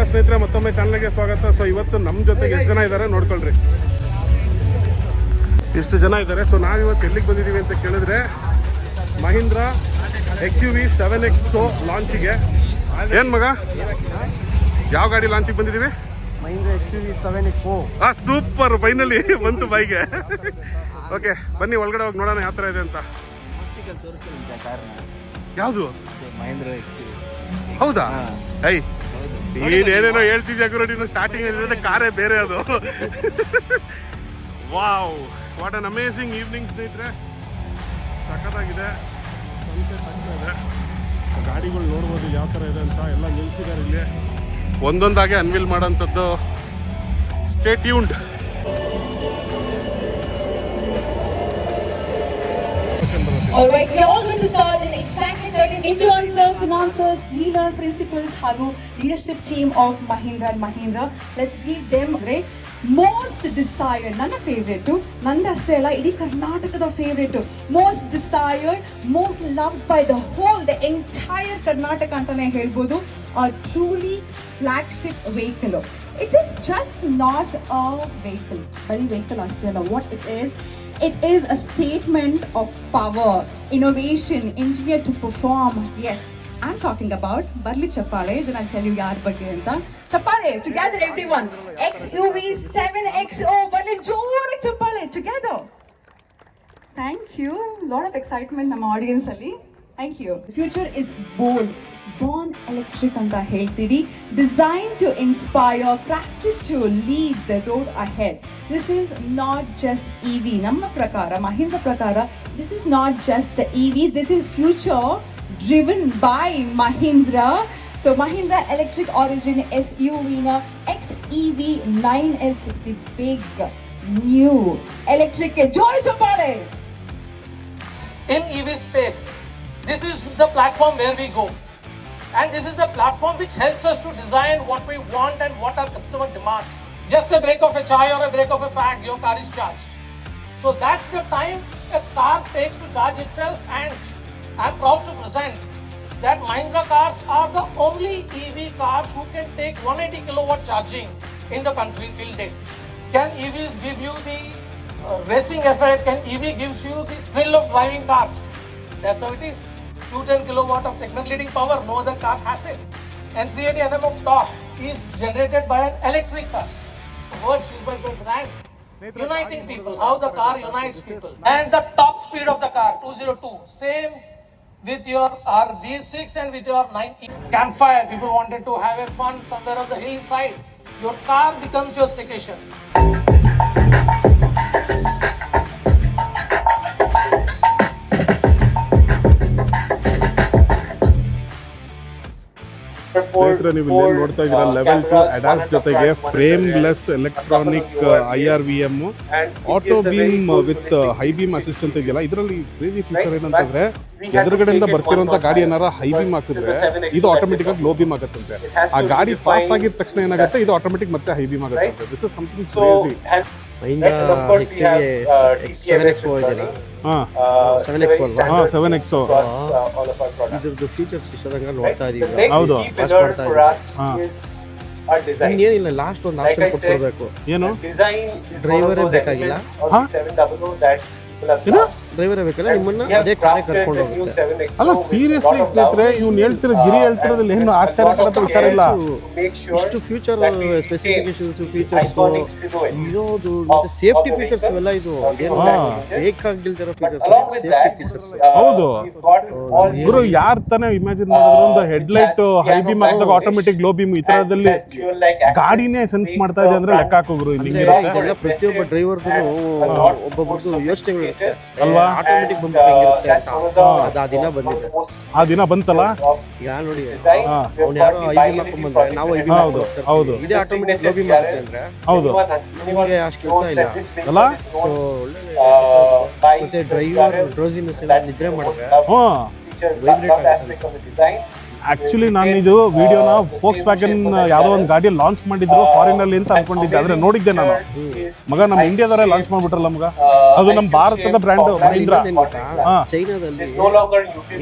ಸ್ನೇಹಿತರೆ, ಮತ್ತೊಮ್ಮೆ ಚಾನಲ್ಗೆ ಸ್ವಾಗತ. ಸೊ ಇವತ್ತು ನಮ್ಮ ಜೊತೆಗೆ ಎಷ್ಟು ಜನ ಇದ್ದಾರೆ ನೋಡ್ಕೊಳ್ರಿ. ಎಷ್ಟು ಜನ ಇದ್ದಾರೆ. ಸೊ ನಾವಿವತ್ತು ಎಲ್ಲಿಗೆ ಬಂದಿದ್ದೀವಿ ಅಂತ ಕೇಳಿದ್ರೆ ಮಹೀಂದ್ರ XUV 7X ಲಾಂಚಿಗೆ. ಏನು ಮಗ, ಯಾವ ಗಾಡಿ ಲಾಂಚಿಗೆ ಬಂದಿದ್ದೀವಿ? Mahindra XUV 7X. Super, finally ಬಂತು ಬೈಗೆ. ಓಕೆ, ಬನ್ನಿ ಒಳಗಡೆ ಹೋಗಿ ನೋಡೋಣ ಯಾವ ಥರ ಇದೆ ಅಂತ. ಯಾವುದು? ಮಹೀಂದ್ರ XUV. ಹೌದಾ? ಐ ನೀನೇನೇನೋ ಹೇಳ್ತಿದ್ಯಾ ಗುರು, ನೀನು ಸ್ಟಾರ್ಟಿಂಗ್ ಕಾರೇ ಬೇರೆ ಅದು. Wow, what an amazing evening ಸ್ನೇಹಿತರೆ. ಸಖತ್ತಾಗಿದೆ. ಗಾಡಿಗಳು ನೋಡ್ಬೋದು ಯಾವ ಥರ ಇದೆ ಅಂತ. ಎಲ್ಲ ನಿಲ್ಸಿದ್ದಾರೆ ಇಲ್ಲಿ, ಒಂದೊಂದಾಗೆ ಅನ್ವಿಲ್ ಮಾಡೋಂಥದ್ದು. Stay tuned. All right, we are all going to start in exactly 30 influencers, financiers, dealers, principals, ಹಾಗೂ leadership team of Mahindra & Mahindra. Let's give them great most desired, ನನ್ನ ಫೇವ್ರೇಟು, ನಂದಷ್ಟೇ ಅಲ್ಲ ಇಡೀ ಕರ್ನಾಟಕದ favourite, most desired, most loved by the whole the entire Karnataka ಅಂತಾನೆ ಹೇಳ್ಬೋದು. Truly flagship vehicle. It is just not a vehicle, ಬರೀ vehicle ಅಷ್ಟೇ ಅಲ್ಲ. What it is a statement of power, innovation, engineered to perform. Yes, I'm talking about Barli Chappale. Then I'll tell you yaar bagge anta. Chappale, together everyone. XUV 7XO, Barli jore Chappale, together. Thank you. Lot of excitement ನಮ್ಮ audience ಅಲ್ಲಿ. Thank you. The future is bold. Born electric ಅಂತ ಹೇಳ್ತೀವಿ. Designed to inspire, crafted to lead the road ahead. This is not just EV. ನಮ್ಮ ಪ್ರಕಾರ, ಮಹೀಂದ್ರ ಪ್ರಕಾರ, this is not just the EV. This is future driven by Mahindra. So Mahindra Electric Origin SUV na XEV 9 is the big new electric. Joy Chapale. In EV space, this is the platform where we go. And this is the platform which helps us to design what we want and what our customer demands. Just a break of a chai or a break of a fag, your car is charged. So that's the time a car takes to charge itself, and I'm proud to present that Mahindra cars are the only EV cars who can take 180 kilowatt charging in the country till date. Can EVs give you the racing effect? Can EV gives you the thrill of driving cars? That's how it is. 210 kilowatt of segment leading power, no other car has it. And 380 Nm of torque is generated by an electric car. Words used by the brand. Uniting people, how the car unites people. And the top speed of the car, 202. Same with your RB6 and with your 9E. Campfire, people wanted to have a fun somewhere on the hillside. Your car becomes your staycation. ಸ್ನೇಹಿತರೆ, ನೀವು ಇಲ್ಲಿ ನೋಡ್ತಾ ಇದ್ದೀರಾ level 2 ADAS ಜೊತೆಗೆ frameless electronic IRVM auto beam with high beam assistant ಇದೆಯಲ್ಲ. ಇದರಲ್ಲಿ crazy feature ಏನಂತಂದ್ರೆ, ಎದುರುಗಡೆಯಿಂದ ಬರ್ತಿರೋಂಥ ಗಾಡಿ ಏನಾರ ಹೈ ಬೀಮ್ ಹಾಕಿದ್ರೆ ಇದು ಆಟೋಮೆಟಿಕ್ ಆಗಿ ಲೋ ಬೀಮ್ ಆಗುತ್ತಂತೆ. ಆ ಗಾಡಿ ಪಾಸ್ ಆಗಿದ ತಕ್ಷಣ ಏನಾಗುತ್ತೆ, ಇದು ಆಟೋಮೆಟಿಕ್ ಮತ್ತೆ ಹೈ ಬೀಮ್ ಆಗುತ್ತೆ. This is something crazy. Mahindra XUV 7XO ಇದೆಯಲ್ಲ, 7XO ಇದ್ರದ್ದು ಫೀಚರ್ಸ್ ಇಷ್ಟದಂಗ ನೋಡ್ತಾ ಇದೀವಿ. ಹೌದು, ಪಾಸ್ ಮಾಡ್ತಾ ಇದೀವಿ. ಏನಿಲ್ಲ, ಲಾಸ್ಟ್ ಒಂದು ಆಪ್ಷನ್ ಕೊಟ್ಕೊಡ್ಬೇಕು. ಏನು? ಡ್ರೈವರೇ ಬೇಕಾಗಿಲ್ಲ, ಡ್ರೈವರೇ ಬೇಕಲ್ಲ, ನಿಮ್ಮನ್ನ ಅದೇ ಕಾರೇ ಕರ್ಕೊಂಡು ಹೋಗುತ್ತೆ. ಅಲ್ಲ, ಸೀರಿಯಸ್ಲಿ ಸ್ನೇಹಿತರೆ, ಇವ್ನು ಹೇಳ್ತಿರೋ ಗಿರಿ ಹೇಳ್ತಿರೋದ್ರಲ್ಲಿ ಏನು ಆಶ್ಚರ್ಯ ಪಡೋ ವಿಚಾರ ಇಲ್ಲ. ಇಷ್ಟು ಫ್ಯೂಚರ್ ಸ್ಪೆಸಿಫಿಕೇಶನ್ಸ್, ಫೀಚರ್ಸ್ ಇರೋದು, ಮತ್ತೆ ಸೇಫ್ಟಿ ಫೀಚರ್ಸ್ ಇವೆಲ್ಲ, ಇದು ಏನು ಬೇಕಾಗಿಲ್ದಿರೋ ಫೀಚರ್ಸ್, ಸೇಫ್ಟಿ ಫೀಚರ್ಸ್. ಹೌದು ಗುರು, ಯಾರು ತಾನೇ ಇಮ್ಯಾಜಿನ್ ಮಾಡಿದ್ರು ಒಂದು ಹೆಡ್ಲೈಟ್ ಹೈ ಬೀಮ್ ಹಾಕಿದಾಗ ಆಟೋಮೆಟಿಕ್ ಲೋ ಬೀಮ್ ಈ ತರದಲ್ಲಿ ಗಾಡಿನೇ ಸೆನ್ಸ್ ಮಾಡ್ತಾ ಇದೆ ಅಂದ್ರೆ ಲೆಕ್ಕ ಹಾಕೋಗ್ರು. ಎಲ್ಲ ಪ್ರತಿಯೊಬ್ಬ ಡ್ರೈವರ್ದು ಒಬ್ಬೊಬ್ಬರದು ಯೋಚನೆಗಳು ಇರುತ್ತೆ ಅಲ್ವಾ. ಆಟೋಮೆಟಿಕ್ ಬಂಪ್ ಹೆಂಗಿರುತ್ತೆ ಅಂತ ಅದು ಆ ದಿನ ಬಂದಿದೆ. ಆ ದಿನ ಬಂತಲ್ಲ, ಈಗ ನೋಡಿ, ಅವ್ನು ಯಾರೋ ಐಬಿ ಮಾಡ್ಕೊಂಡ್ ಬಂದ್ರೆ ನಾವು ಐಬಿ ಹೌದು, ಇದೇ ಆಟೋಮೆಟಿಕ್ ಲೋ ಬೀಮ್ ಆಗುತ್ತೆ ಅಂದ್ರೆ ಹೌದು, ನಿಮಗೆ ಅಷ್ಟು ಕೆಲಸ ಇಲ್ಲ ಅಲ್ಲ. ಸೊ ಮತ್ತೆ ಡ್ರೈವರ್ ಡ್ರೋಸಿನೆಸ್ ಎಲ್ಲ ನಿದ್ರೆ ಮಾಡಿದ್ರೆ ವೈಬ್ರೇಟ್ ಆಗುತ್ತೆ. ಆಕ್ಚುಲಿ ನಾನು ಇದು ವಿಡಿಯೋನ ಫೋಕ್ಸ್ ವ್ಯಾಗನ್ ಯಾವುದೋ ಒಂದು ಗಾಡಿ ಲಾಂಚ್ ಮಾಡಿದ್ರು ಫಾರಿನ್ ಅಲ್ಲಿ ಅಂತ ಅನ್ಕೊಂಡಿದ್ದೆ, ಆದ್ರೆ ನೋಡಿದ್ದೆ ನಾನು ಮಗ ನಮ್ಮ ಇಂಡಿಯಾದವರೇ ಲಾಂಚ್ ಮಾಡ್ಬಿಟ್ರಲ್ಲ ಮಗ, ಅದು ನಮ್ಮ ಭಾರತದ ಬ್ರ್ಯಾಂಡ್ ಮಹೀಂದ್ರಾ. ಚೈನಾದಲ್ಲಿ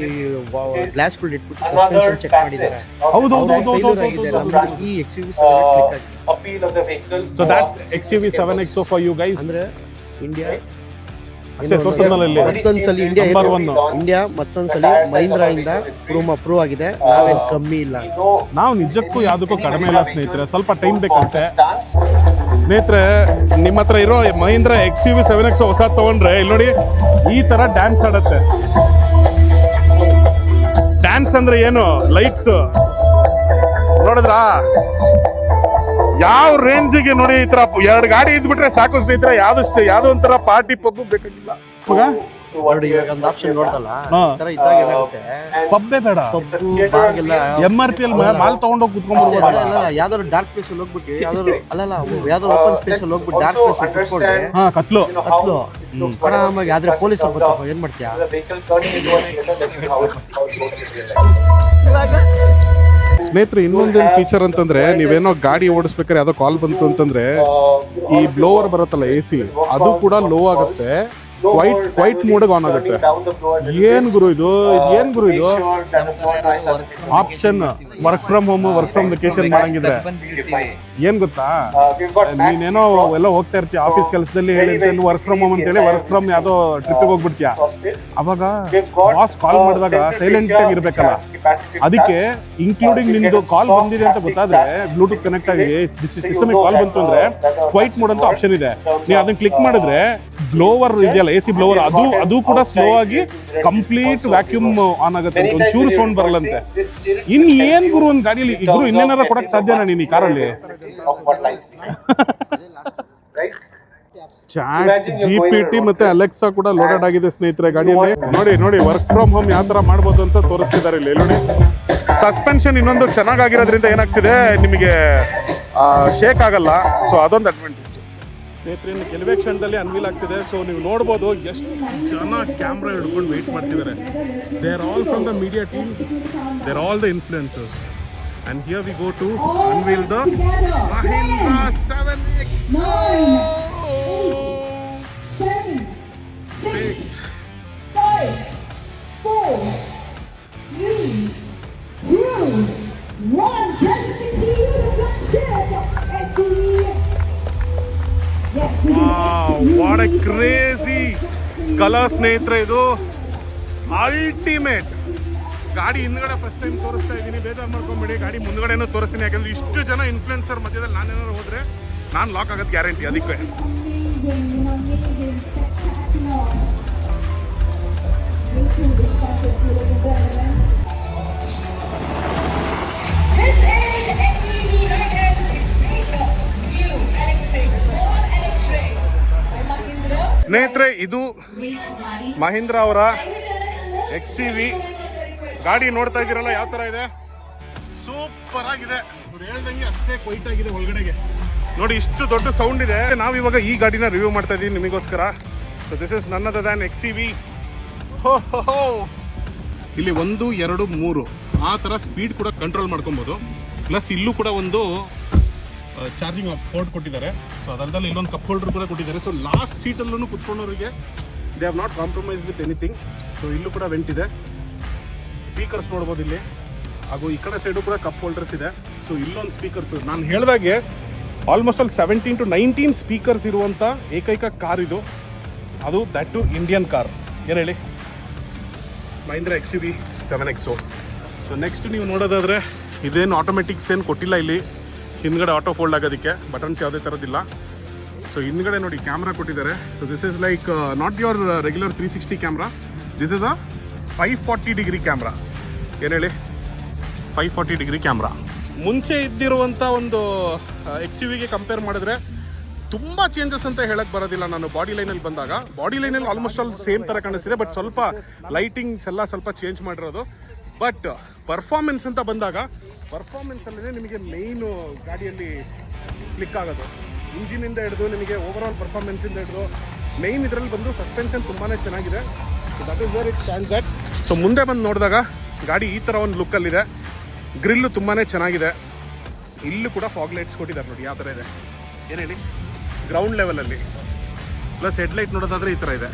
ಗ್ಲಾಸ್ ಗಳು ಇಟ್ಬಿಟ್ಟು ಸಸ್ಪೆನ್ಷನ್ ಚೆಕ್ ಮಾಡಿದ್ದಾರೆ. ಹೌದು ಈ XUV7 so that's XUV 7XO for you guys. ಅಂದ್ರೆ ಇಂಡಿಯಾ ಅಷ್ಟೇ ತೋರಿಸೋದಲ್ಲ ಇಲ್ಲಿ ಮತ್ತೊಂದ್ಸಲಿ ಇಂಡಿಯಾ ಮತ್ತೊಂದ್ಸಲಿ ಮಹೀಂದ್ರಾ ಇಂದ ಪ್ರೂವ್ ಆಗಿದೆ, ನಾವೇನ್ ಕಮ್ಮಿ ಇಲ್ಲ. ನಾವು ನಿಜಕ್ಕೂ ಯಾವುದಕ್ಕೂ ಕಡಿಮೆ ಇಲ್ಲ ಸ್ನೇಹಿತರೆ, ಸ್ವಲ್ಪ ಟೈಮ್ ಬೇಕಷ್ಟೇ. ಸ್ನೇಹಿತರೆ ನಿಮ್ಮ ಹತ್ರ ಇರೋ ಮಹೀಂದ್ರಾ XUV 7XO ಹೊಸ ತಗೊಂಡ್ರೆ ಇಲ್ಲಿ ನೋಡಿ ಈ ತರ ಡ್ಯಾನ್ಸ್ ಆಡತ್ತೆ. ಡ್ಯಾನ್ಸ್ ಅಂದ್ರೆ ಏನು, ಲೈಟ್ಸ್ ನೋಡಿದ್ರಾ ಯಾವ ರೇಂಜಿಗೆ ನೋಡಿ. ಈ ತರ 2 ಗಾಡಿ ಇದ್ಬಿಟ್ರೆ ಸಾಕು ಸ್ನೇಹಿತರೆ, ಯಾವ್ದೋ ಒಂಥರ ಪಾರ್ಟಿ ಪಬ್ಬು ಬೇಕಾಗಿಲ್ಲ ಮಗ. ನೋಡಿ ಇವಾಗ ಒಂದು ಆಪ್ಷನ್ ನೋಡ್ದಲ್ಲ, ಹಾ. ಈ ತರ ಇದ್ದಾಗ ಏನಾಗುತ್ತೆ, ಪಬ್ಬೇ ಬೇಡ, ಬಾರ್ಗೆಲ್ಲ MRP ಅಲ್ಲಿ ಮಾಲ್ ತಗೊಂಡೋಗಿ ಕುತ್ಕೊಂಡ್ಬಿಡ್ಬೋದಲ್ಲ. ಯಾವ್ದಾದ್ರು ಡಾರ್ಕ್ ಪ್ಲೇಸ್ ಅಲ್ಲಿ ಹೋಗ್ಬಿಟ್ಟು ಯಾವ್ದಾದ್ರು ಯಾವ್ದಾದ್ರು ಓಪನ್ ಸ್ಪೇಸ್ ಅಲ್ಲಿ ಹೋಗ್ಬಿಟ್ಟು ಡಾರ್ಕ್ ಪ್ಲೇಸ್ ಕುತ್ಕೊಂಡ್ರೆ ಹಾ ಕತ್ಲು ಆರಾಮಾಗಿ. ಆದ್ರೆ ಪೊಲೀಸ್ ಬರ್ತಾವ, ಏನ್ ಮಾಡ್ತೀಯಾ? ಸ್ನೇಹಿತರೆ ಇನ್ನೊಂದೇನು ಫೀಚರ್ ಅಂತಂದ್ರೆ, ನೀವೇನೋ ಗಾಡಿ ಓಡಿಸ್ಬೇಕಾದ್ರೆ ಯಾವ್ದೋ ಕಾಲ್ ಬಂತು ಅಂತಂದ್ರೆ ಈ ಬ್ಲೋವರ್ ಬರುತ್ತಲ್ಲ AC, ಅದು ಕೂಡ ಲೋ ಆಗುತ್ತೆ, ಕ್ವೈಟ್ ಮೋಡ್ಗೆ ಆನ್ ಆಗುತ್ತೆ. ಏನ್ ಗುರು ಇದು option work from home, work from vacation ಮಾಡಂಗಿದ್ರೆ ಏನ್ ಗೊತ್ತಾ, ನೀನೇನೋ ಎಲ್ಲ ಹೋಗ್ತಾ ಇರ್ತೀಯ ಆಫೀಸ್ ಕೆಲಸದಲ್ಲಿ ಹೇಳಿದ್ರೆ ವರ್ಕ್ ಫ್ರಮ್ ಹೋಮ್ ಅಂತ ಹೇಳಿ ವರ್ಕ್ ಫ್ರಮ್ ಯಾವ್ದೋ ಟ್ರಿಪ್ಗೆ ಹೋಗ್ಬಿಡ್ತೀಯ, ಅವಾಗ ಬಾಸ್ ಕಾಲ್ ಮಾಡಿದಾಗ ಸೈಲೆಂಟ್ ಆಗಿ ಇರ್ಬೇಕಲ್ಲ. ಅದಕ್ಕೆ ಇನ್ಕ್ಲೂಡಿಂಗ್ ನಿಮ್ದು ಕಾಲ್ ಬಂದಿದೆ ಅಂತ ಗೊತ್ತಾದ್ರೆ ಬ್ಲೂಟೂತ್ ಕನೆಕ್ಟ್ ಆಗಿ ಸಿಸ್ಟಮ್ ಕಾಲ್ ಬಂತು ಅಂದ್ರೆ ಕ್ವೈಟ್ ಮೋಡ್ ಅಂತ ಆಪ್ಷನ್ ಇದೆ, ನೀವು ಅದನ್ನ ಕ್ಲಿಕ್ ಮಾಡಿದ್ರೆ ಬ್ಲೋವರ್ ಇದೆಯಲ್ಲ AC ಬ್ಲೋವರ್, ಅದು ಕೂಡ ಸ್ಲೋ ಆಗಿ ಕಂಪ್ಲೀಟ್ ವ್ಯಾಕ್ಯೂಮ್ ಆನ್ ಆಗುತ್ತೆ, ಒಂಚೂರು ಸೌಂಡ್ ಬರಲ್ಲಂತೆ. ಇನ್ ಏನ್ ಗುರು ಒಂದ್ ಗಾಡಿಯಲ್ಲಿ ಗುರು ಇನ್ನೇನಾರ ಕೊಡಕ್ ಸಾಧ್ಯನಾ ನೀನ್ ಈ ಕಾರಲ್ಲಿ? ಚಾಟ್ GPT ಮತ್ತೆ ಅಲೆಕ್ಸಾ ಕೂಡ ಲೋಡೆಡ್ ಆಗಿದೆ ಸ್ನೇಹಿತರೆ ಗಾಡಿಯಲ್ಲಿ. ನೋಡಿ ವರ್ಕ್ ಫ್ರಮ್ ಹೋಮ್ ಯಾವ ತರ ಮಾಡ್ಬೋದು ಅಂತ ತೋರಿಸ್ತಿದ್ದಾರೆ ಇಲ್ಲಿ ನೋಡಿ. ಸಸ್ಪೆನ್ಷನ್ ಇನ್ನೊಂದು ಚೆನ್ನಾಗಿರೋದ್ರಿಂದ ಏನಾಗ್ತಿದೆ ನಿಮಗೆ ಶೇಕ್ ಆಗಲ್ಲ, ಸೊ ಅದೊಂದು ಅಡ್ವಾಂಟೇಜ್ ಸ್ನೇಹಿತರೆ. ಇನ್ನು ಕೆಲವೇ ಕ್ಷಣದಲ್ಲಿ ಅನ್ವೀಲ್ ಆಗ್ತಿದೆ, ಸೊ ನೀವು ನೋಡ್ಬೋದು ಎಷ್ಟು ಜನ ಕ್ಯಾಮ್ರಾ ಹಿಡ್ಕೊಂಡು ವೆಯ್ಟ್ ಮಾಡ್ತಿದ್ದಾರೆ. They are all from the media team, they are all the influencers. And here we go to unveil the Mahindra 7XO. 7, 6, 5, 4, 3, 2, 1. Presenting to you the flagship SUV. Wow, what a crazy color ಸ್ನೇಹಿತರೆ, ಇದು ultimate. ಗಾಡಿ ಹಿಂದ್ಗಡೆ first time ತೋರಿಸ್ತಾ ಇದ್ದೀನಿ, ಬೇಜಾರು ಮಾಡ್ಕೊಂಬೇಡಿ, ಗಾಡಿ ಮುಂದ್ಗಡೆನೂ ತೋರಿಸ್ತೀನಿ. ಯಾಕಂದ್ರೆ ಇಷ್ಟು ಜನ ಇನ್ಫ್ಲುಯೆನ್ಸರ್ ಮಧ್ಯದಲ್ಲಿ ನಾನೇನಾದ್ರು ಹೋದ್ರೆ ನಾನು ಲಾಕ್ ಆಗೋದು ಗ್ಯಾರಂಟಿ. ಅದಕ್ಕೆ ಸ್ನೇಹಿತರೆ ಇದು ಮಹೀಂದ್ರಾ ಅವರ XUV ಗಾಡಿ ನೋಡ್ತಾ ಇದ್ದೀರಲ್ಲ ಯಾವ ತರ ಇದೆ, ಸೂಪರ್ ಆಗಿದೆ. ಅವ್ರು ಹೇಳ್ದಂಗೆ ಅಷ್ಟೇ ಕ್ವೈಟ್ ಆಗಿದೆ ಒಳಗಡೆಗೆ. ನೋಡಿ ಇಷ್ಟು ದೊಡ್ಡ ಸೌಂಡ್ ಇದೆ. ನಾವಿವಾಗ ಈ ಗಾಡಿನ ರಿವ್ಯೂ ಮಾಡ್ತಾ ಇದ್ದೀವಿ ನಿಮಗೋಸ್ಕರ. ಸೊ ದಿಸ್ ಇಸ್ ನನ್ ಅದರ್ ದ್ಯಾನ್ XUV. ಇಲ್ಲಿ 1, 2, 3 ಆ ಥರ ಸ್ಪೀಡ್ ಕೂಡ ಕಂಟ್ರೋಲ್ ಮಾಡ್ಕೊಬೋದು. ಪ್ಲಸ್ ಇಲ್ಲೂ ಕೂಡ ಒಂದು ಚಾರ್ಜಿಂಗ್ ಪೋರ್ಟ್ ಕೊಟ್ಟಿದ್ದಾರೆ. ಸೊ ಅದಲ್ಲದೆ ಇಲ್ಲೊಂದು ಕಪ್ ಹೋಲ್ಡರ್ ಕೂಡ ಕೊಟ್ಟಿದ್ದಾರೆ. ಸೊ ಲಾಸ್ಟ್ ಸೀಟಲ್ಲೂ ಕುತ್ಕೊಂಡವರಿಗೆ they have not compromise with anything. So ಇಲ್ಲೂ ಕೂಡ ವೆಂಟ್ ಇದೆ, ಸ್ಪೀಕರ್ಸ್ ನೋಡ್ಬೋದು ಇಲ್ಲಿ, ಹಾಗೂ ಈ ಕಡೆ ಸೈಡು ಕೂಡ ಕಪ್ ಹೋಲ್ಡರ್ಸ್ ಇದೆ. ಸೊ ಇಲ್ಲೊಂದು ಸ್ಪೀಕರ್ಸ್, ನಾನು ಹೇಳಿದಾಗೆ ಆಲ್ಮೋಸ್ಟ್ ಅಲ್ಲಿ 17 to 19 ಸ್ಪೀಕರ್ಸ್ ಇರುವಂಥ ಏಕೈಕ ಕಾರ್ ಇದು, ಅದು ದಟ್ ಟು ಇಂಡಿಯನ್ ಕಾರ್. ಏನು ಹೇಳಿ, Mahindra XUV 7XO. So next ನೀವು ನೋಡೋದಾದರೆ ಇದೇನು ಆಟೋಮೆಟಿಕ್ಸ್ ಏನು ಕೊಟ್ಟಿಲ್ಲ ಇಲ್ಲಿ, ಹಿಂದ್ಗಡೆ ಆಟೋ ಫೋಲ್ಡ್ ಆಗೋದಕ್ಕೆ ಬಟನ್ಸ್ ಯಾವುದೇ ಥರದ್ದಿಲ್ಲ. ಸೊ ಹಿಂದ್ಗಡೆ ನೋಡಿ ಕ್ಯಾಮ್ರಾ ಕೊಟ್ಟಿದ್ದಾರೆ. So this is like not your regular 360 camera, this is a 540 degree camera. ಏನು ಹೇಳಿ, 540 ಡಿಗ್ರಿ ಕ್ಯಾಮ್ರಾ. ಮುಂಚೆ ಇದ್ದಿರುವಂಥ ಒಂದು XUVಗೆ ಕಂಪೇರ್ ಮಾಡಿದ್ರೆ ತುಂಬ ಚೇಂಜಸ್ ಅಂತ ಹೇಳಕ್ಕೆ ಬರೋದಿಲ್ಲ. ನಾನು ಬಾಡಿ ಲೈನಲ್ಲಿ ಬಂದಾಗ ಬಾಡಿ ಲೈನಲ್ಲಿ ಆಲ್ಮೋಸ್ಟ್ ಆಲ್ ಸೇಮ್ ಥರ ಕಾಣಿಸ್ತಿದೆ, ಬಟ್ ಸ್ವಲ್ಪ ಲೈಟಿಂಗ್ಸ್ ಎಲ್ಲ ಸ್ವಲ್ಪ ಚೇಂಜ್ ಮಾಡಿರೋದು. ಬಟ್ ಪರ್ಫಾರ್ಮೆನ್ಸ್ ಅಂತ ಬಂದಾಗ ಪರ್ಫಾರ್ಮೆನ್ಸಲ್ಲೇ ನಿಮಗೆ ಮೇಯ್ನು ಗಾಡಿಯಲ್ಲಿ ಕ್ಲಿಕ್ ಆಗೋದು. ಇಂಜಿನಿಂದ ಹಿಡಿದು ನಿಮಗೆ ಓವರ್ ಆಲ್ ಪರ್ಫಾರ್ಮೆನ್ಸಿಂದ ಹಿಡಿದು ಮೇಯ್ನ್ ಇದರಲ್ಲಿ ಬಂದು ಸಸ್ಪೆನ್ಷನ್ ತುಂಬಾ ಚೆನ್ನಾಗಿದೆ. That is where it stands at. So ಮುಂದೆ ಬಂದು ನೋಡಿದಾಗ ಗಾಡಿ ಈ ಥರ ಒಂದು ಲುಕ್ಕಲ್ಲಿದೆ. ಗ್ರಿಲ್ಲು ತುಂಬಾ ಚೆನ್ನಾಗಿದೆ. ಇಲ್ಲೂ ಕೂಡ ಫಾಗ್ ಲೈಟ್ಸ್ ಕೊಟ್ಟಿದ್ದಾರೆ ನೋಡಿ ಯಾವ ಥರ ಇದೆ, ಏನು ಹೇಳಿ, ಗ್ರೌಂಡ್ ಲೆವೆಲಲ್ಲಿ. ಪ್ಲಸ್ ಹೆಡ್ಲೈಟ್ ನೋಡೋದಾದರೆ ಈ ಥರ ಇದೆ.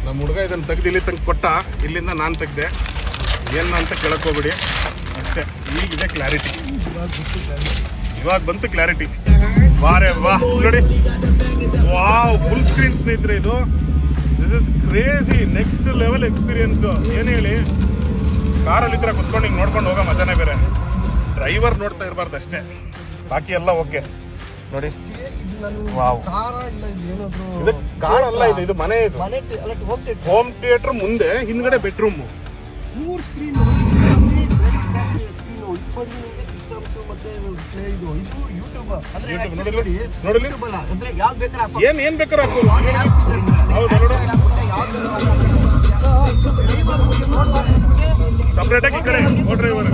ನಮ್ಮ ಹುಡುಗ ಇದನ್ನು ತೆಗೆದು ಇಲ್ಲಿ ತಂದು ಕೊಟ್ಟ, ಇಲ್ಲಿಂದ ನಾನು ತೆಗೆದೆ. ಏನು ಅಂತ ಕೇಳಕ್ಕೆ ಹೋಗ್ಬಿಡಿ ಅಷ್ಟೇ. ಈಗಿದೆ ಕ್ಲಾರಿಟಿ, ಇವಾಗ ಬಂತು ಕ್ಲಾರಿಟಿ. ವಾರೇ ವಾ ನೋಡಿ, ವಾವ್ ಫುಲ್ ಸ್ಕ್ರೀನ್ ಸ್ನೇಹಿತರೆ ಇದು. This is crazy, next level experience. ಏನು ಹೇಳಿ, ಕಾರಲ್ಲಿ ಈ ಥರ ಕುತ್ಕೊಂಡು ಹಿಂಗೆ ನೋಡ್ಕೊಂಡು ಹೋಗೋ ಮಜಾನೇ ಬೇರೆ. ಡ್ರೈವರ್ ನೋಡ್ತಾ ಇರಬಾರ್ದು ಅಷ್ಟೇ, ಬಾಕಿ ಎಲ್ಲ ಓಕೆ ನೋಡಿ. ವಾವ್, ಇದು ಕಾರ್ ಅಲ್ಲ, ಇದು ಮನೆ. ಇದು ಹೋಮ್ ಥಿಯೇಟರ್ ಮುಂದೆ ಹಿಂದ್ಗಡೆ ಬೆಡ್ರೂಮ್. 3 ಸ್ಕ್ರೀನ್ ಏನ್ ಬೇಕಾದ್ರೆ ಹಾಕೋದು. ಹೌದಾ ನೋಡು, ಸಪ್ರೇಟ್ ಆಗಿ ಈ ಕಡೆ ಡ್ರೈವರ್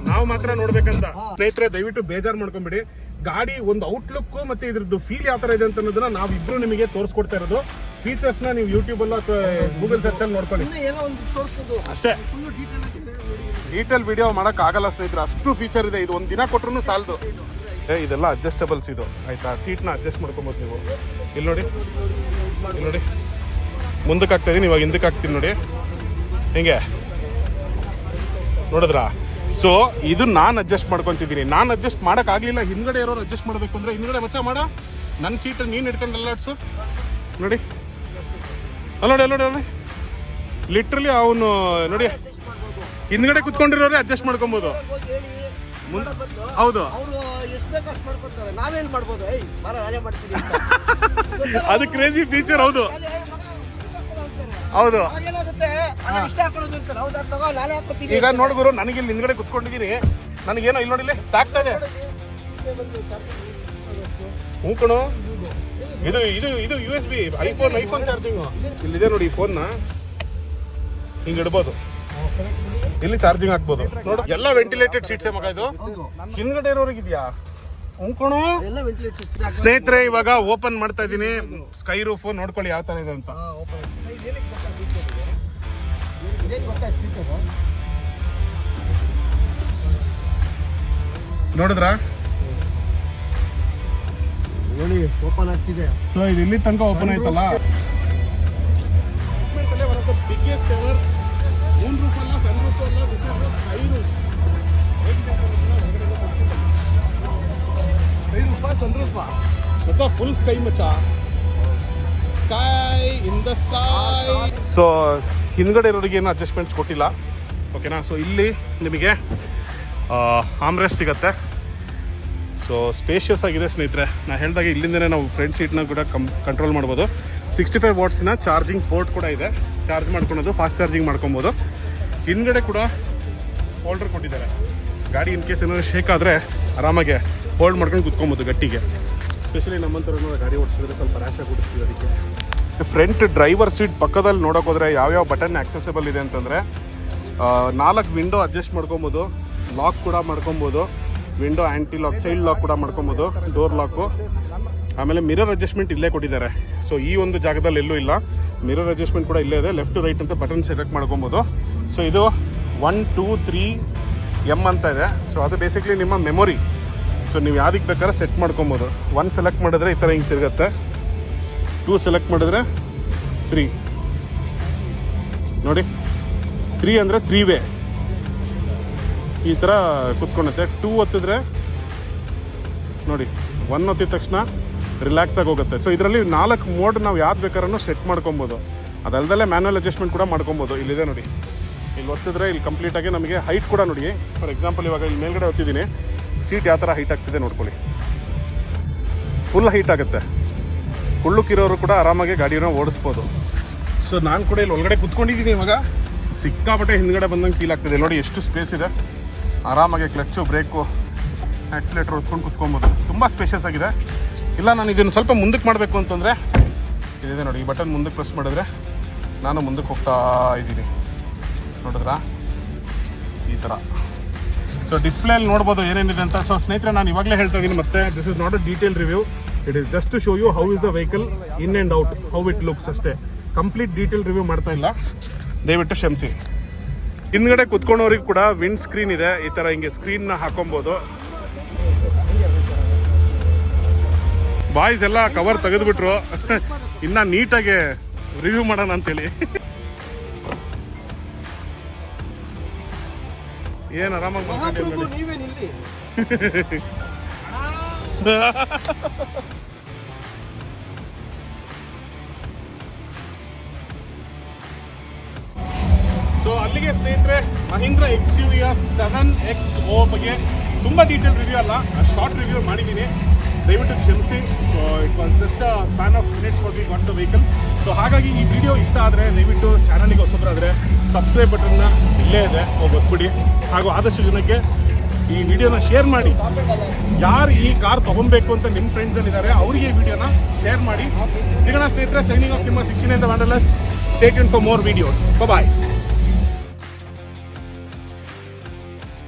ನಾವು ಮಾತ್ರ ನೋಡ್ಬೇಕಂತ. ಸ್ನೇಹಿತರೆ ದಯವಿಟ್ಟು ಬೇಜಾರು ಮಾಡ್ಕೊಂಬಿಡಿ. ಗಾಡಿ ಒಂದು ಔಟ್ಲುಕ್ ಮತ್ತೆ ಇದ್ರದ್ದು ಫೀಲ್ ಯಾವ ಥರ ಇದೆ ಅಂತ ಅನ್ನೋದನ್ನ ನಾವಿಬ್ರು ನಿಮಗೆ ತೋರಿಸ್ಕೊಡ್ತಾ ಇರೋದು. ಫೀಚರ್ಸ್ನ ನೀವು ಯೂಟ್ಯೂಬಲ್ಲೋ ಅಥವಾ ಗೂಗಲ್ ಸರ್ಚಲ್ಲಿ ನೋಡ್ಕೊಳ್ಳಿ ಅಷ್ಟೇ. ಡೀಟೇಲ್ ವಿಡಿಯೋ ಮಾಡೋಕ್ಕಾಗಲ್ಲ ಸ್ನೇಹಿತರೆ, ಅಷ್ಟು ಫೀಚರ್ ಇದೆ. ಇದು ಒಂದು ದಿನ ಕೊಟ್ಟರು ಸಾಲದು. ಇದೆಲ್ಲ ಅಡ್ಜಸ್ಟಬಲ್ಸ್ ಇದು, ಆಯಿತಾ. ಸೀಟ್ನ ಅಡ್ಜಸ್ಟ್ ಮಾಡ್ಕೊಬೋದು ನೀವು. ಇಲ್ಲಿ ನೋಡಿ, ಇಲ್ಲಿ ನೋಡಿ, ಮುಂದಕ್ಕೆ ಹಾಕ್ತಾಯಿದ್ದೀನಿ, ಇವಾಗ ಹಿಂದಕ್ಕೆ ಹಾಕ್ತೀನಿ ನೋಡಿ, ಹಿಂಗೆ ನೋಡಿದ್ರಾ. ಸೊ ಇದು ನಾನು ಅಡ್ಜಸ್ಟ್ ಮಾಡ್ಕೊತಿದ್ದೀನಿ. ನಾನು ಅಡ್ಜಸ್ಟ್ ಮಾಡೋಕ್ಕಾಗಲಿಲ್ಲ, ಹಿಂದ್ಗಡೆ ಇರೋರು ಅಡ್ಜಸ್ಟ್ ಮಾಡಬೇಕು ಅಂದರೆ ಹಿಂದ್ಗಡೆ ಮಚ್ಚ ಮಾಡೋ, ನನ್ನ ಸೀಟಲ್ಲಿ ನೀನು ಇಟ್ಕೊಂಡು ಅಲ್ಲಾಡ್ಸು ನೋಡಿ. ಅಲ್ಲೋಡಿ ಅಲ್ಲೋಡಿ ಅಲ್ಲೋಡಿ, ಲಿಟ್ರಲಿ ಅವನು ನೋಡಿ ಹಿಂದ್ಗಡೆ ಕುತ್ಕೊಂಡಿರೋರೇ ಅಡ್ಜಸ್ಟ್ ಮಾಡ್ಕೊಬೋದು. ಹೌದು, ಅದು ಕ್ರೇಜಿ ಫೀಚರ್. ಹೌದು ಹೌದು. ಈಗ ನೋಡಿದ್ರು ನನಗೆ ಇಲ್ಲಿ ಹಿಂದ್ಗಡೆ ಕುತ್ಕೊಂಡಿದ್ದೀನಿ, ನನಗೇನೋ ಇಲ್ಲಿ ನೋಡಿಲ್ಲ ತಾಗ್ತಾ ಇದೆ. ಹ್ಞೂ ಕಣೋ, ಇದು ಇದು ಇದು USB ಐಫೋನ್ ಚಾರ್ಜಿಂಗು ಇಲ್ಲಿದೆ ನೋಡಿ. ಈ ಫೋನ್ನ ಹಿಂಗೆ ಇಡ್ಬೋದು, ಇಲ್ಲಿ ಚಾರ್ಜಿಂಗ್ ಹಾಕ್ಬೋದು. ನೋಡು, ಎಲ್ಲ ವೆಂಟಿಲೇಟೆಡ್ ಸೀಟ್ಸೇ ಮಗ. ಇದು ಹಿಂದ್ಗಡೆ ಇರೋರಿಗಿದ್ಯಾ? ಉಂಕೋಣು ಸ್ನೇಹಿತರೆ, ಇವಾಗ ಓಪನ್ ಮಾಡ್ತಾ ಇದ್ದೀನಿ ಸ್ಕೈ ರೂಫ್. ನೋಡ್ಕೊಳ್ಳಿ ಯಾವ ತರ ಇದೆ ಅಂತ. ನೋಡಿದ್ರಾ ಓಪನ್ ಆಗ್ತಿದೆ. ಸೊ ಇದು ಇಲ್ಲಿ ತನಕ ಓಪನ್ ಆಯ್ತಲ್ಲ. ಬಿಗ್ಗೆಸ್ಟ್ ಎವರ್ ಮೂನ್ ರೂಫ್ ಅಲ್ಲ, ಸನ್ ರೂಫ್ ಅಲ್ಲ, this is the sky roof. Full sky ಮಚ್ಚ, sky in the sky. So ಹಿಂದ್ಗಡೆ ಇರೋರಿಗೆ ಏನು ಅಡ್ಜಸ್ಟ್ಮೆಂಟ್ಸ್ ಕೊಟ್ಟಿಲ್ಲ, ಓಕೆನಾ. ಸೊ ಇಲ್ಲಿ ನಿಮಗೆ ಆಮ್ರೆಸ್ಟ್ ಸಿಗುತ್ತೆ. ಸೊ ಸ್ಪೇಷಿಯಸ್ ಆಗಿದೆ ಸ್ನೇಹಿತರೆ. ನಾನು ಹೇಳಿದಾಗೆ ಇಲ್ಲಿಂದನೇ ನಾವು ಫ್ರಂಟ್ ಸೀಟ್ನ ಕೂಡ ಕಂಟ್ರೋಲ್ ಮಾಡ್ಬೋದು. 65 ವಾಟ್ಸ್ನ ಚಾರ್ಜಿಂಗ್ ಪೋರ್ಟ್ ಕೂಡ ಇದೆ, ಚಾರ್ಜ್ ಮಾಡ್ಕೊಳೋದು, ಫಾಸ್ಟ್ ಚಾರ್ಜಿಂಗ್ ಮಾಡ್ಕೊಬೋದು. ಹಿಂದ್ಗಡೆ ಕೂಡ ಹೋಲ್ಡರ್ ಕೊಟ್ಟಿದ್ದಾರೆ. ಗಾಡಿ ಇನ್ ಕೇಸ್ ಏನಾದರೂ ಶೇಕ್ ಆದರೆ ಆರಾಮಾಗೆ ಹೋಲ್ಡ್ ಮಾಡ್ಕೊಂಡು ಕುತ್ಕೊಬೋದು ಗಟ್ಟಿಗೆ. ಸ್ಪೆಷಲಿ ನಮ್ಮಂಥರ ಗಾಡಿ ಓಡಿಸಿದ್ರೆ ಸ್ವಲ್ಪ ರ್ಯಾಶಾಗಿ ಓಡಿಸ್ತೀವಿ. ಅದಕ್ಕೆ ಫ್ರಂಟ್ ಡ್ರೈವರ್ ಸೀಟ್ ಪಕ್ಕದಲ್ಲಿ ನೋಡೋಕೆ ಹೋದರೆ ಯಾವ್ಯಾವ ಬಟನ್ ಆಕ್ಸೆಸಿಬಲ್ ಇದೆ ಅಂತಂದರೆ 4 ವಿಂಡೋ ಅಡ್ಜಸ್ಟ್ ಮಾಡ್ಕೊಬೋದು, ಲಾಕ್ ಕೂಡ ಮಾಡ್ಕೊಬೋದು, ವಿಂಡೋ ಆ್ಯಂಟಿ ಲಾಕ್, ಚೈಲ್ಡ್ ಲಾಕ್ ಕೂಡ ಮಾಡ್ಕೊಬೋದು, ಡೋರ್ ಲಾಕು. ಆಮೇಲೆ ಮಿರರ್ ಅಡ್ಜಸ್ಟ್ಮೆಂಟ್ ಇಲ್ಲೇ ಕೊಟ್ಟಿದ್ದಾರೆ. ಸೊ ಈ ಒಂದು ಜಾಗದಲ್ಲಿ ಎಲ್ಲೂ ಇಲ್ಲ, ಮಿರರ್ ಅಡ್ಜಸ್ಟ್ಮೆಂಟ್ ಕೂಡ ಇಲ್ಲೇ ಇದೆ. ಲೆಫ್ಟ್ ಟು ರೈಟ್ ಅಂತ ಬಟನ್ ಸೆಲೆಕ್ಟ್ ಮಾಡ್ಕೊಬೋದು. ಸೊ ಇದು 1 2 3 M ಅಂತ ಇದೆ. ಸೊ ಅದು ಬೇಸಿಕ್ಲಿ ನಿಮ್ಮ ಮೆಮೊರಿ. ಸೊ ನೀವು ಯಾವುದಕ್ಕೆ ಬೇಕಾದ್ರೆ ಸೆಟ್ ಮಾಡ್ಕೊಬೋದು. 1 ಸೆಲೆಕ್ಟ್ ಮಾಡಿದ್ರೆ ಈ ಥರ ಹಿಂಗೆ ತಿರುಗುತ್ತೆ, 2 ಸೆಲೆಕ್ಟ್ ಮಾಡಿದ್ರೆ 3 ನೋಡಿ, 3 ಅಂದರೆ 3 ವೇ ಈ ಥರ ಕುತ್ಕೊಂಡುತ್ತೆ. 2 ಒತ್ತಿದ್ರೆ ನೋಡಿ, 1 ಒತ್ತಿದ ತಕ್ಷಣ ರಿಲ್ಯಾಕ್ಸ್ ಆಗಿ ಹೋಗುತ್ತೆ. ಸೊ ಇದರಲ್ಲಿ 4 ಮೋಡ್ ನಾವು ಯಾವ್ದು ಬೇಕಾದ್ರೂ ಸೆಟ್ ಮಾಡ್ಕೊಬೋದು. ಅದಲ್ಲದೆ ಮ್ಯಾನ್ಯಲ್ ಅಡ್ಜಸ್ಟ್ಮೆಂಟ್ ಕೂಡ ಮಾಡ್ಕೊಬೋದು. ಇಲ್ಲಿದೆ ನೋಡಿ, ಇಲ್ಲಿ ಒತ್ತಿದ್ರೆ ಇಲ್ಲಿ ಕಂಪ್ಲೀಟಾಗಿ ನಮಗೆ ಹೈಟ್ ಕೂಡ ನೋಡಿ. ಫಾರ್ ಎಕ್ಸಾಂಪಲ್ ಇವಾಗ ಇಲ್ಲಿ ಮೇಲ್ಗಡೆ ಒತ್ತಿದ್ದೀನಿ, ಸೀಟ್ ಯಾವ ಥರ ಹೈಟ್ ಆಗ್ತಿದೆ ನೋಡ್ಕೊಳ್ಳಿ. ಫುಲ್ ಹೈಟ್ ಆಗುತ್ತೆ. ಕುಳ್ಳುಕ್ಕಿರೋರು ಕೂಡ ಆರಾಮಾಗಿ ಗಾಡಿನ ಓಡಿಸ್ಬೋದು. ಸೊ ನಾನು ಕೂಡ ಇಲ್ಲಿ ಒಳಗಡೆ ಕುತ್ಕೊಂಡಿದ್ದೀನಿ. ಇವಾಗ ಸಿಕ್ಕಾಪಟ್ಟೆ ಹಿಂದ್ಗಡೆ ಬಂದಂಗೆ ಫೀಲ್ ಆಗ್ತಿದೆ. ನೋಡಿ ಎಷ್ಟು ಸ್ಪೇಸ್ ಇದೆ. ಆರಾಮಾಗಿ ಕ್ಲಚ್ಚು, ಬ್ರೇಕು, ಆಕ್ಸಿಲೇಟರ್ ಹೊತ್ಕೊಂಡು ಕುತ್ಕೊಬೋದು. ತುಂಬ ಸ್ಪೇಷಿಯಸ್ ಆಗಿದೆ. ಇಲ್ಲ ನಾನು ಇದನ್ನು ಸ್ವಲ್ಪ ಮುಂದಕ್ಕೆ ಮಾಡಬೇಕು ಅಂತಂದರೆ ಇದಿದೆ ನೋಡಿ, ಈ ಬಟನ್ ಮುಂದಕ್ಕೆ ಪ್ರೆಸ್ ಮಾಡಿದ್ರೆ ನಾನು ಮುಂದಕ್ಕೆ ಹೋಗ್ತಾ ಇದ್ದೀನಿ. ನೋಡಿದ್ರಾ ಈ ಥರ. ಸೊ ಡಿಸ್ಪ್ಲೇಯಲ್ಲಿ ನೋಡ್ಬೋದು ಏನೇನಿದೆ ಅಂತ. ಸೊ ಸ್ನೇಹಿತರೆ, ನಾನು ಇವಾಗಲೇ ಹೇಳ್ತಾ ಇದ್ದೀನಿ ಮತ್ತೆ, this is not a detail review, it is just to show you how is the vehicle in and out, how it looks ಅಷ್ಟೇ. ಕಂಪ್ಲೀಟ್ ಡೀಟೇಲ್ ರಿವ್ಯೂ ಮಾಡ್ತಾ ಇಲ್ಲ, ದಯವಿಟ್ಟು ಕ್ಷಮಿಸಿ. ಹಿಂದ್ಗಡೆ ಕುತ್ಕೊಂಡವ್ರಿಗೆ ಕೂಡ ವಿಂಡ್ ಸ್ಕ್ರೀನ್ ಇದೆ, ಈ ತರ ಹಿಂಗೆ ಸ್ಕ್ರೀನ್ ಹಾಕೊಬಹುದು. ಬಾಯ್ಸ್ ಎಲ್ಲ ಕವರ್ ತೆಗೆದ್ಬಿಟ್ರು, ಇನ್ನ ನೀಟಾಗಿ ರಿವ್ಯೂ ಮಾಡೋಣ ಅಂತೇಳಿ. ಏನ್ ಆರಾಮಾಗಿ ಸೊ ಅಲ್ಲಿಗೆ ಸ್ನೇಹಿತರೆ, ಮಹೀಂದ್ರ XUV 7XO ಬಗ್ಗೆ ತುಂಬ ಡೀಟೇಲ್ ರಿವ್ಯೂ ಅಲ್ಲ, ಶಾರ್ಟ್ ರಿವ್ಯೂ ಮಾಡಿದ್ದೀನಿ, ದಯವಿಟ್ಟು ಕ್ಷಮಿಸಿ. So it was just span of minutes for we got the vehicle. So ಹಾಗಾಗಿ ಈ ವಿಡಿಯೋ ಇಷ್ಟ ಆದರೆ ದಯವಿಟ್ಟು ಚಾನಲ್ಗೆ ಹೊಸಬರಾದರೆ ಸಬ್ಸ್ಕ್ರೈಬ್ ಬಟನ್ನ ಇಲ್ಲೇ ಇದೆ, ಒತ್ಬಿಡಿ. ಹಾಗೂ ಆದಷ್ಟು ಜನಕ್ಕೆ ಈ ವಿಡಿಯೋನ ಶೇರ್ ಮಾಡಿ. ಯಾರು ಈ ಕಾರ್ ತೊಗೊಬೇಕು ಅಂತ ನಿಮ್ಮ ಫ್ರೆಂಡ್ಸಲ್ಲಿದ್ದಾರೆ ಅವರಿಗೆ ಈ ವಿಡಿಯೋನ ಶೇರ್ ಮಾಡಿ. ಸಿಗೋಣ ಸ್ನೇಹಿತರೆ. ಸೈನಿಂಗ್ ಆಫ್ ನಿಮ್ಮ 69 the wanderlust. Stay tune for more videos. Bye.